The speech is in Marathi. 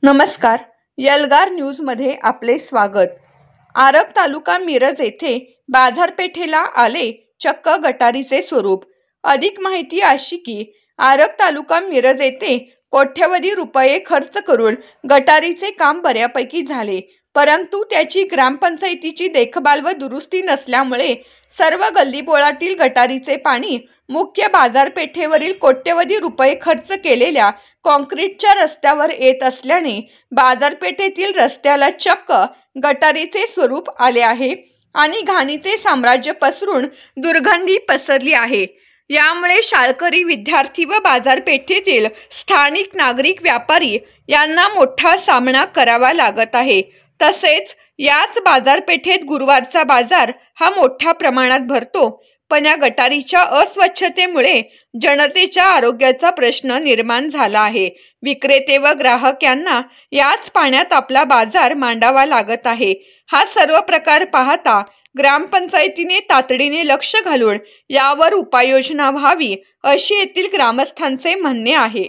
नमस्कार, एल्गार न्यूजमध्ये आपले स्वागत। आरग तालुका मिरज येथे बाजारपेठेला आले चक्क गटारीचे स्वरूप। अधिक माहिती अशी की आरग तालुका मिरज येथे कोट्यवधी रुपये खर्च करून गटारीचे काम बऱ्यापैकी झाले, परंतु त्याची ग्रामपंचायतीची देखभाल व दुरुस्ती नसल्यामुळे सर्व गल्लीबोळातील गटारीचे पाणी मुख्य बाजारपेठेवरील कोट्यवधी रुपये खर्च केलेल्या काँक्रीटच्या रस्त्यावर येत असल्याने बाजारपेठेतील रस्त्याला चक्क गटारीचे स्वरूप आले आहे आणि घाणीचे साम्राज्य पसरून दुर्गंधी पसरली आहे। यामुळे शाळकरी, विद्यार्थी व बाजारपेठेतील स्थानिक नागरिक, व्यापारी यांना मोठा सामना करावा लागत आहे। तसेच याच बाजारपेठेत गुरुवारचा बाजार हा मोठ्या प्रमाणात भरतो, पण या गटारीच्या अस्वच्छतेमुळे जनतेच्या आरोग्याचा प्रश्न निर्माण झाला आहे। विक्रेते व ग्राहक यांना याच पाण्यात आपला बाजार मांडावा लागत आहे। हा सर्व प्रकार पाहता ग्रामपंचायतीने तातडीने लक्ष घालून यावर उपाययोजना व्हावी अशी येथील ग्रामस्थांचे म्हणणे आहे।